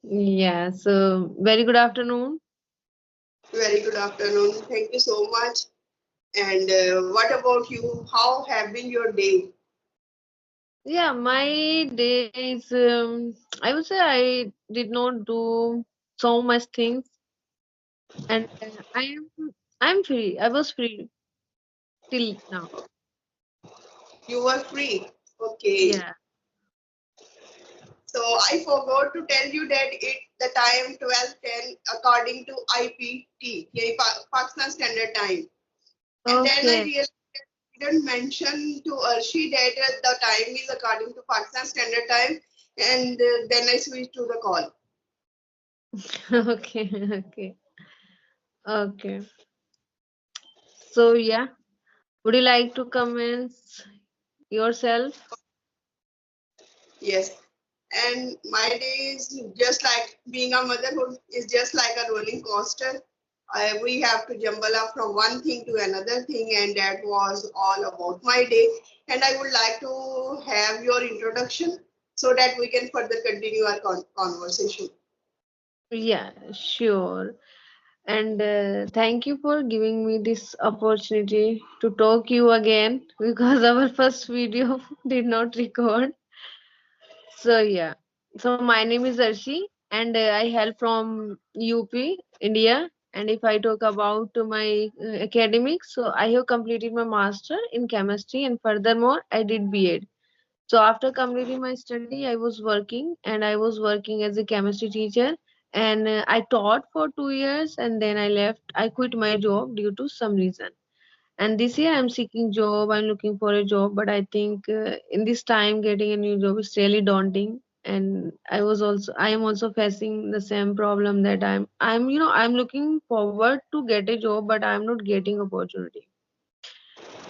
Yeah, so very good afternoon. Very good afternoon. Thank you so much. And what about you? How have been your day? Yeah, my day is, I would say I did not do so much things, and I'm free. I was free till now. You were free. Okay. Yeah. So I forgot to tell you that the time 12:10 according to IPT, yeah, Pakistan Standard Time. And then I Okay. realized I didn't mention to Arshi that the time is according to Pakistan Standard Time. And then I switched to the call. Okay. Okay. Okay. So yeah, would you like to commence yourself? Yes. And my day is just like being a motherhood is just like a rolling coaster. We have to jumble up from one thing to another thing, and that was all about my day. And I would like to have your introduction so that we can further continue our conversation. Yeah, sure. And thank you for giving me this opportunity to talk you again because our first video did not record. So yeah. So my name is Arshi and I hail from UP, India. And if I talk about my academics, so I have completed my master in chemistry and furthermore I did B.Ed. So after completing my study, I was working and I was working as a chemistry teacher and I taught for 2 years and then I left. I quit my job due to some reason. And this year I'm seeking job. I'm looking for a job, but I think in this time getting a new job is really daunting. And I am also facing the same problem that I'm looking forward to get a job, but I'm not getting opportunity.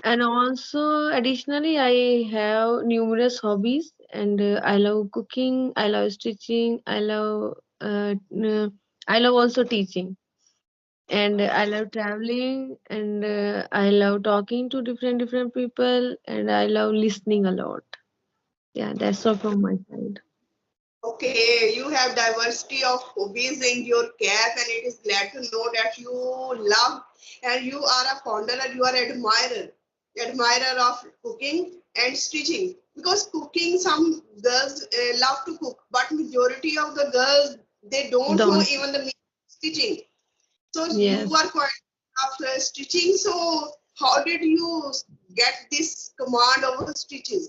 And also, additionally, I have numerous hobbies, and I love cooking, I love stitching, I love also teaching, and I love traveling, and I love talking to different people, and I love listening a lot. Yeah, that's all from my side. Okay, you have diversity of hobbies in your cap, and it is glad to know that you love and you are a founder and you are admirer of cooking and stitching. Because cooking, some girls love to cook, but majority of the girls they don't know Don't. even the meaning of stitching. So you Yes. are quite of stitching. So how did you get this command over stitching?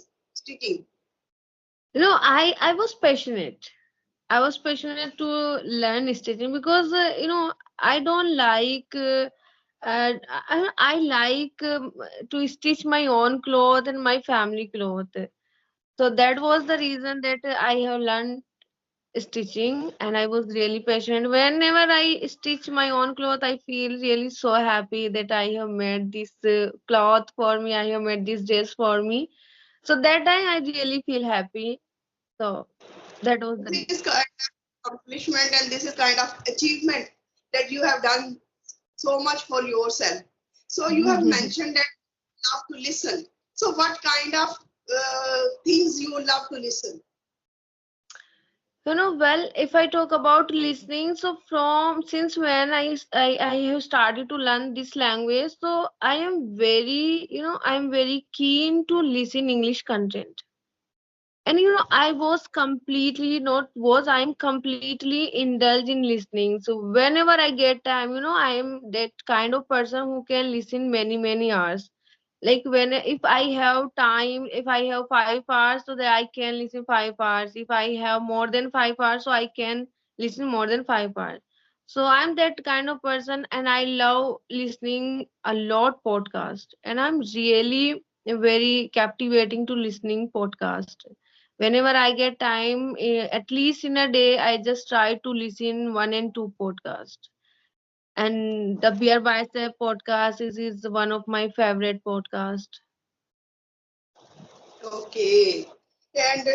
I was passionate. I was passionate to learn stitching because I don't like I like to stitch my own cloth and my family cloth. So that was the reason that I have learned stitching and I was really passionate. Whenever I stitch my own cloth, I feel really so happy that I have made this cloth for me. I have made this dress for me. So that time I really feel happy. So that was the This reason. is kind of accomplishment and this is kind of achievement that you have done so much for yourself. So you have mentioned that you love to listen. So what kind of things you love to listen? Well, if I talk about listening, so from since when I have started to learn this language, so I'm very keen to listen English content. And I was completely not was I'm completely indulged in listening. So whenever I get time, I am that kind of person who can listen many hours. Like when if I have time, if I have 5 hours, so that I can listen 5 hours. If I have more than 5 hours, so I can listen more than 5 hours. So I'm that kind of person, and I love listening a lot podcast, and I'm really very captivating to listening podcast. Whenever I get time, at least in a day, I just try to listen one and two podcasts. And the Beer Bicep podcast is one of my favorite podcasts. Okay. And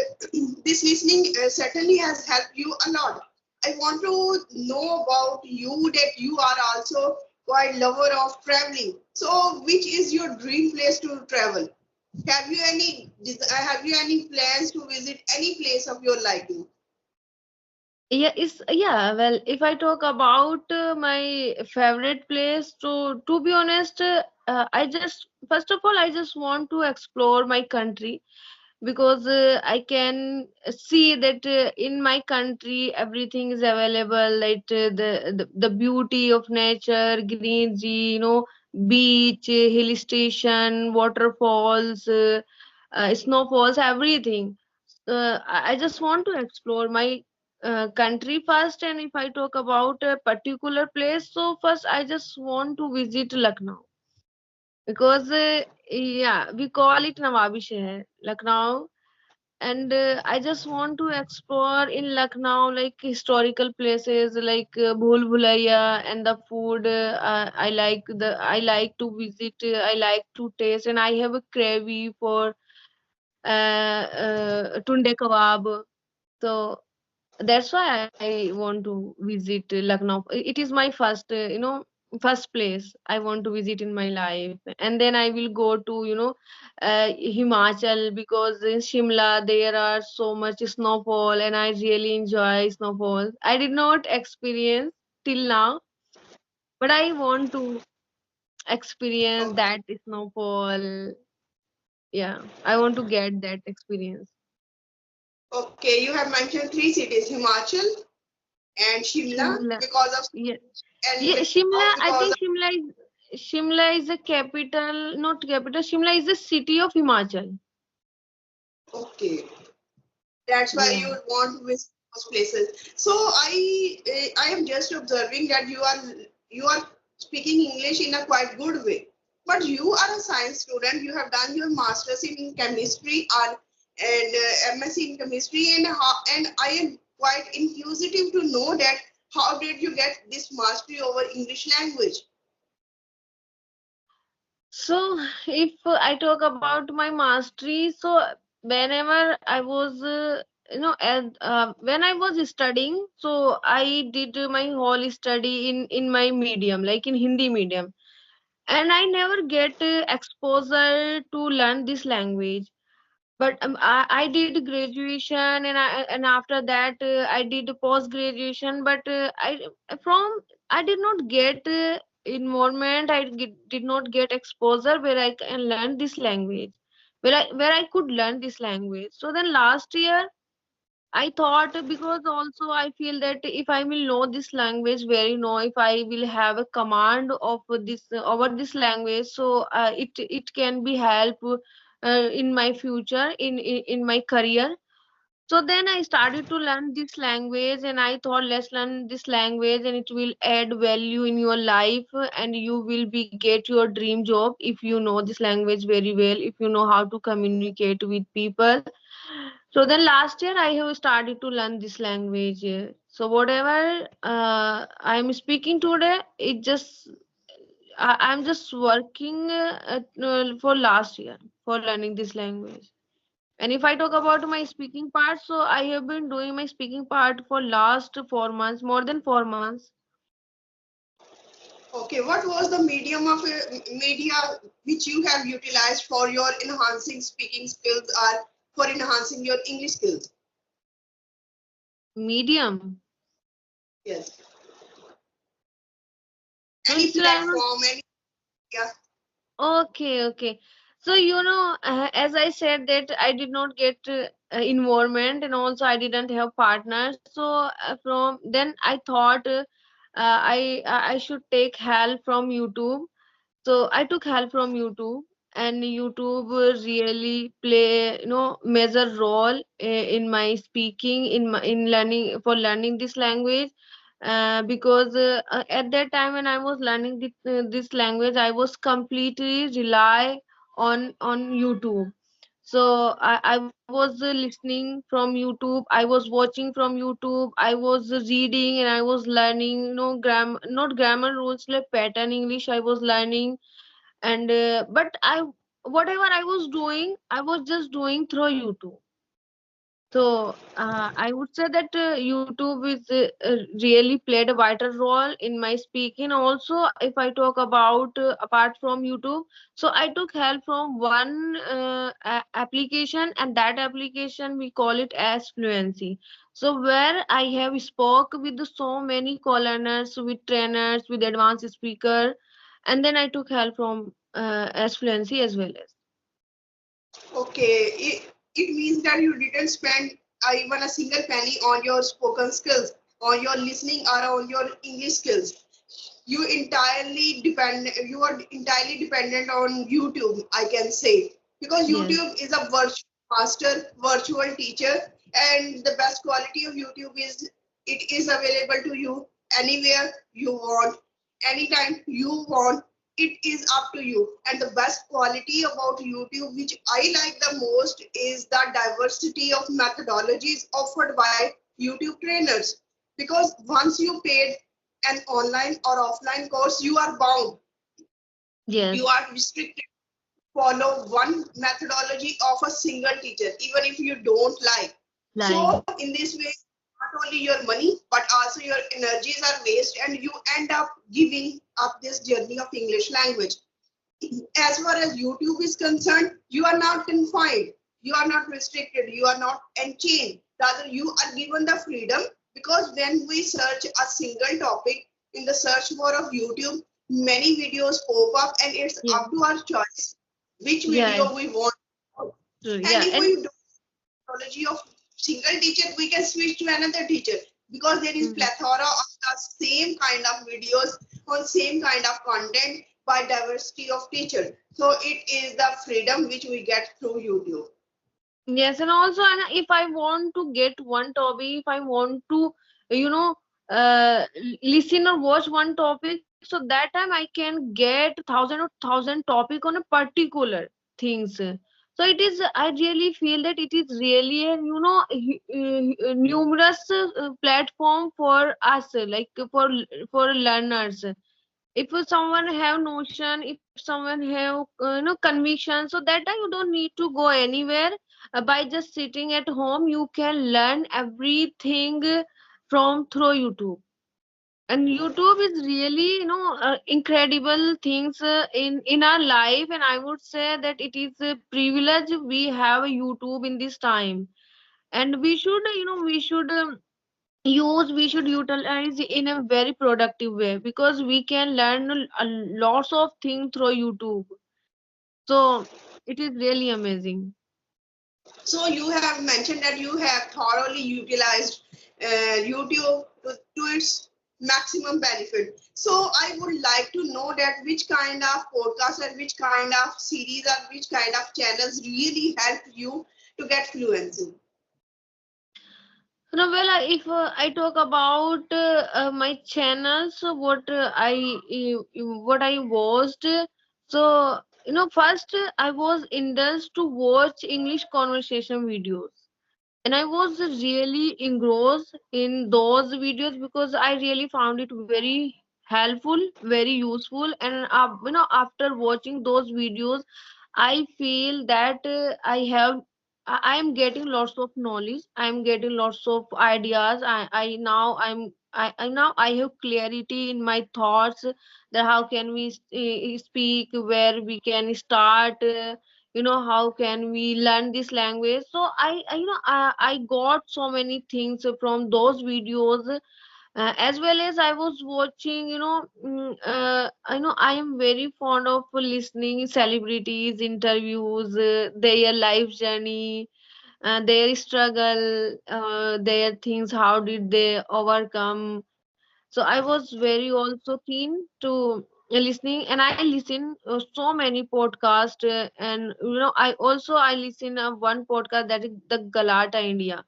this listening certainly has helped you a lot. I want to know about you that you are also quite lover of traveling. So which is your dream place to travel? Have you any plans to visit any place of your liking? Well, if I talk about my favorite place, to be honest, I just first of all I just want to explore my country, because I can see that in my country everything is available, like the beauty of nature, greenery, beach, hill station, waterfalls, snowfalls, everything. I just want to explore my country first. And if I talk about a particular place, so first I just want to visit Lucknow, because we call it Nawabi Shahar, Lucknow. And I just want to explore in Lucknow like historical places like Bhul Bhulaiya, and the food. I like to visit. I like to taste, and I have a craving for tunde kebab. So that's why I want to visit Lucknow. It is my first place I want to visit in my life. And then I will go to Himachal, because in Shimla there are so much snowfall, and I really enjoy snowfall. I did not experience till now, but I want to experience Okay. that snowfall. Yeah, I want to get that experience. Okay, you have mentioned three cities: Himachal and Shimla, Shimla. because of Yeah. and Yeah, Shimla, I because think of, Shimla is the capital, not capital. Shimla is the city of Himachal. okay, that's why you Yeah. want to visit those places. So I am just observing that you are speaking English in a quite good way. But you are a science student. You have done your masters in chemistry and MSc in chemistry, and I am quite inquisitive to know that how did you get this mastery over English language? So, if I talk about my mastery, so whenever I was, when I was studying, so I did my whole study in my medium, like in Hindi medium, and I never get exposure to learn this language. But I did graduation, and after that I did post graduation. But I did not get involvement. Did not get exposure where I can learn this language, where I could learn this language. So then last year I thought, because also I feel that if I will know this language very know, if I will have a command of this over this language, so it can be help in my future, in my career. So then I started to learn this language, and I thought, let's learn this language, and it will add value in your life, and you will be get your dream job if you know this language very well, if you know how to communicate with people. So then last year I have started to learn this language. So whatever I'm speaking today, I'm just working for last year for learning this language. And if I talk about my speaking part, so I have been doing my speaking part for last 4 months, more than 4 months. Okay, what was the medium of media which you have utilized for your enhancing speaking skills or for enhancing your English skills? Medium. Yes. Any Still I'm not. platform, any, yeah. Okay, okay. So as I said that I did not get involvement, and also I didn't have partners. So from then I thought I should take help from YouTube. So I took help from YouTube, and YouTube really play major role in my speaking, in learning, for learning this language. Because at that time when I was learning this language, I was completely rely on YouTube. So I was listening from YouTube, I was watching from YouTube, I was reading, and I was learning, not grammar rules, like pattern English I was learning. And but I whatever I was doing, I was just doing through YouTube. So I would say that YouTube is really played a vital role in my speaking. Also, if I talk about apart from YouTube, so I took help from one application, and that application we call it as Fluency. So where I have spoke with so many co-learners, with trainers, with advanced speaker, and then I took help from as fluency as well as. Okay, it means that you didn't spend even a single penny on your spoken skills, on your listening, or on your English skills. You are entirely dependent on YouTube, I can say, because Yes, YouTube is a virtual master, virtual teacher, and the best quality of YouTube is it is available to you anywhere you want, anytime you want. It is up to you. And the best quality about YouTube, which I like the most, is the diversity of methodologies offered by YouTube trainers. Because once you paid an online or offline course, you are bound, you yes, are restricted to follow one methodology of a single teacher, even if you don't like. like So, in this way, not only your money, but also your energies are waste, and you end up giving up this journey of English language. As far as YouTube is concerned, you are not confined, you are not restricted, you are not enchained. Rather, you are given the freedom, because when we search a single topic in the search bar of YouTube, many videos pop up, and it's yeah, up to our choice which yeah, video we want. true, And yeah, if and we do technology of single teacher, we can switch to another teacher, because there is mhm. plethora of the same kind of videos on same kind of content by diversity of teachers. So it is the freedom which we get through YouTube. Yes, and also, and if I want to get one topic, if I want to, you know, listen or watch one topic, so that time I can get thousand topic on a particular things. So it is, I really feel that it is really a, numerous platform for us, like for learners. If someone have notion, if someone have conviction, so that time you don't need to go anywhere. By just sitting at home you can learn everything from through YouTube. And YouTube is really incredible things in our life, and I would say that it is a privilege we have a YouTube in this time. And we should we should utilize in a very productive way, because we can learn lots of things through YouTube. So it is really amazing. So you have mentioned that you have thoroughly utilized YouTube to its maximum benefit. So I would like to know that which kind of podcasts and which kind of series or which kind of channels really help you to get fluency. No, well, if I talk about my channels, so what I watched, so first I was indulged to watch English conversation videos, and I was really engrossed in those videos because I really found it very helpful, very useful. And after watching those videos, I feel that I am getting lots of knowledge, I am getting lots of ideas. I now I now I have clarity in my thoughts, that how can we speak, where we can start, how can we learn this language. So I got so many things from those videos. As well as I was watching, I know I am very fond of listening celebrities interviews, their life journey, their struggle, their things, how did they overcome. So I was very also keen to listening, and I listen so many podcasts, and I listen one podcast, that is the Galata India,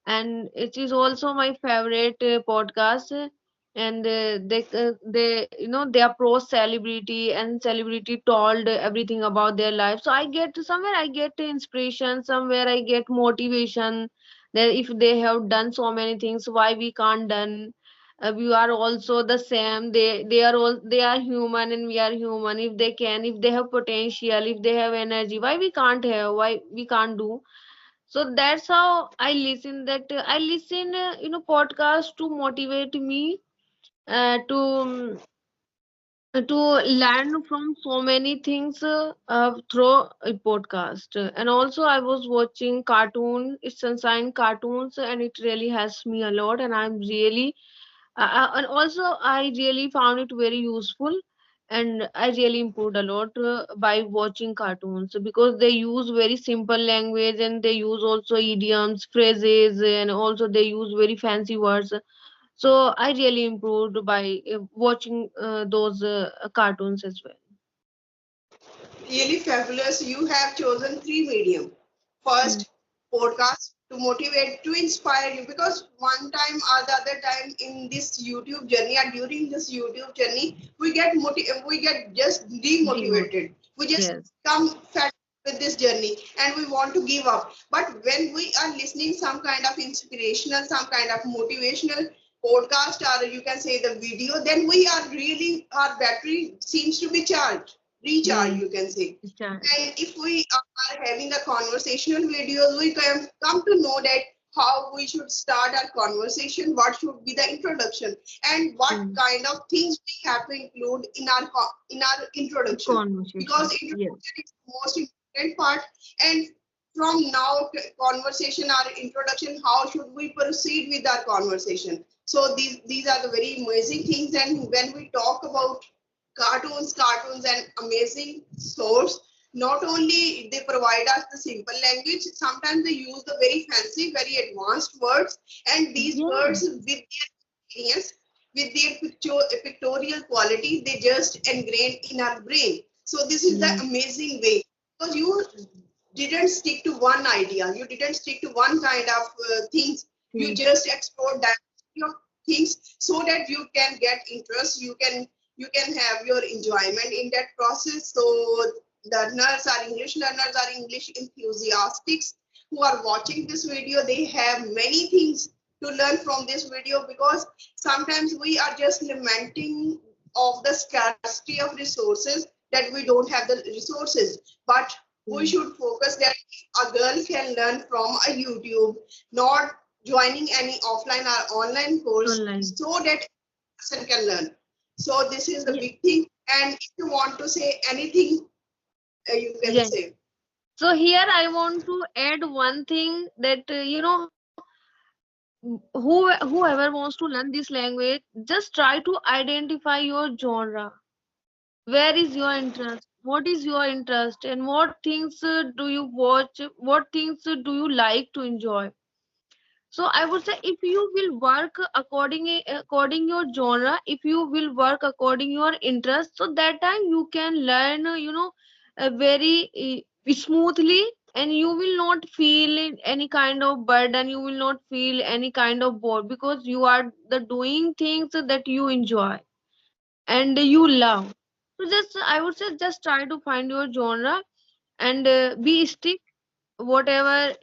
and it is also my favorite podcast. And they are pro celebrity, and celebrity told everything about their life. So I get somewhere, I get inspiration, somewhere I get motivation, that if they have done so many things, why we can't done. We are also the same. They are human and we are human. If they can, if they have potential, if they have energy, why we can't have, why we can't do. So that's how I listen, that I listen podcast to motivate me, to to learn from so many things through a podcast. And also I was watching cartoon, it's sunshine cartoons, and it really helps me a lot, and I'm really and also I really found it very useful, and I really improved a lot by watching cartoons, because they use very simple language, and they use also idioms, phrases, and also they use very fancy words. So I really improved by watching those cartoons as well. Really fabulous. You have chosen three medium. Mm. First, podcast to motivate, to inspire you. Because one time or the other time in this YouTube journey, or during this YouTube journey, we get just Demote. demotivated. We just Yes. come fed with this journey and we want to give up. But when we are listening some kind of inspirational, some kind of motivational podcast, or you can say the video, then we are really, our battery seems to be charged, recharge, Hmm. you can say. Charge. And if we are having a conversational videos, we can come to know that how we should start our conversation, what should be the introduction, and what Hmm. kind of things we have to include in our introduction. Because Conversation. Yes. introduction is the most important part. And from now conversation or introduction, how should we proceed with our conversation? So these are the very amazing things. And when we talk about cartoons and amazing source, not only they provide us the simple language, sometimes they use the very fancy, very advanced words, and these Yeah. words with their experience, with their pictorial quality, they just ingrain in our brain. So this is the Yes. amazing way, because you didn't stick to one idea, you didn't stick to one kind of things, you Things. just explored diversity of things so that you can get interest, you can have your enjoyment in that process. So learners are English enthusiasts who are watching this video, they have many things to learn from this video. Because sometimes we are just lamenting of the scarcity of resources, that we don't have the resources. But we Mm. should focus that a girl can learn from a YouTube, not joining any offline or online course, Online. so that person can learn. So this is the Yeah. big thing. And if you want to say anything, you can Yes. say. So here I want to add one thing that whoever wants to learn this language, just try to identify your genre. Where is your interest? What is your interest? And what things do you watch? What things do you like to enjoy? So I would say, if you will work according your genre, if you will work according your interest, so that time you can learn, very smoothly, and you will not feel any kind of burden. You will not feel any kind of bored, because you are the doing things that you enjoy and you love. So just I would say, just try to find your genre, and be stick whatever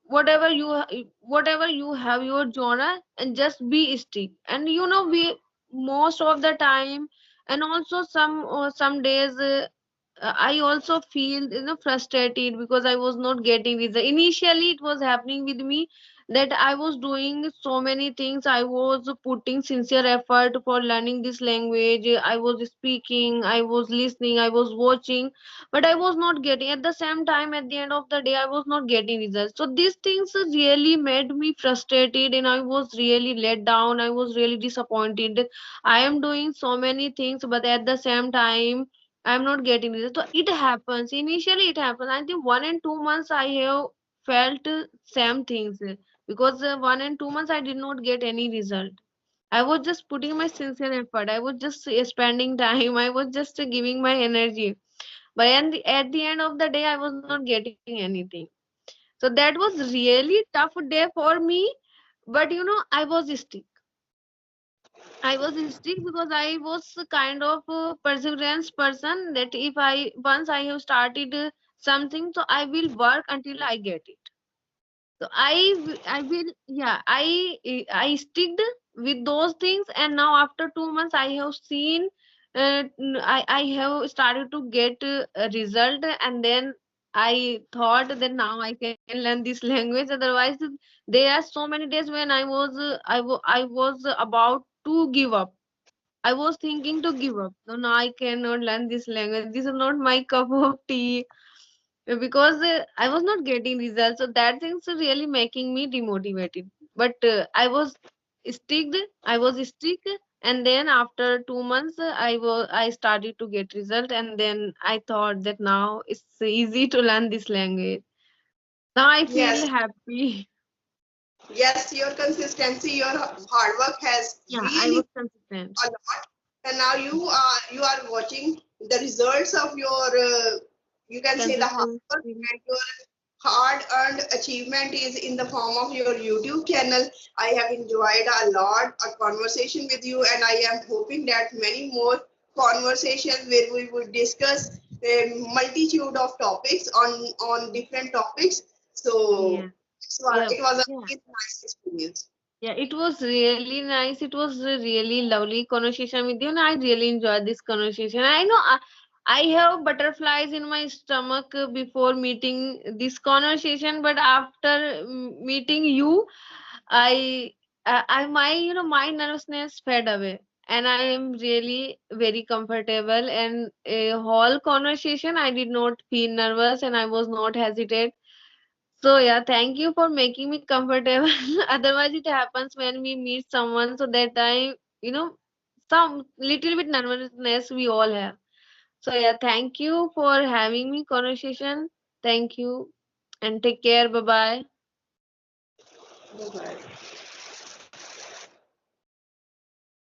whatever you have your genre, and just be stick. And we most of the time, and also some days, I also feel frustrated, because I was not getting this. Initially it was happening with me that I was doing so many things. I was putting sincere effort for learning this language. I was speaking, I was listening, I was watching, but I was not getting. At the same time, at the end of the day, I was not getting results. So these things really made me frustrated, and I was really let down. I was really disappointed that I am doing so many things, but at the same time I'm not getting results. So it happens. Initially it happens. I think 1 and 2 months I have felt same things, because 1 and 2 months I did not get any result. I was just putting my sincere effort. I was just spending time. I was just giving my energy, but at the end of the day, I was not getting anything. So that was really tough day for me. But I was stick. I was stick because I was a kind of perseverance person, that if I once I have started something, so I will work until I get it. So I will, yeah, I sticked with those things, and now after 2 months I have seen, I have started to get a result, and then I thought that now I can learn this language. Otherwise, there are so many days when I was about to give up. I was thinking to give up. No, no, I cannot learn this language. This is not my cup of tea. Because I was not getting results. So that things are really making me demotivated. But sticked. I was stick, and then after 2 months, I started to get result, and then I thought that now it's easy to learn this language. Now I feel Yes, happy. yes, your consistency, your hard work has Yeah, I really was consistent. a lot, and now you are watching the results of your you can say the hard work, Consistency. and your hard earned achievement is in the form of your YouTube channel. I have enjoyed a lot a conversation with you, and I am hoping that many more conversations where we will discuss a multitude of topics on different topics. Yeah. So Yeah. it was a Yeah. really nice experience. Yeah, it was really nice. It was a really lovely conversation with you, and I really enjoyed this conversation. I know I have butterflies in my stomach before meeting this conversation, but after meeting you, I, my my nervousness fed away, and I am really very comfortable. And a whole conversation, I did not feel nervous, and I was not hesitate. So yeah, thank you for making me comfortable. Otherwise, it happens when we meet someone. So that time, some little bit nervousness we all have. So yeah, thank you for having me conversation. Thank you and take care. Bye bye. Bye bye.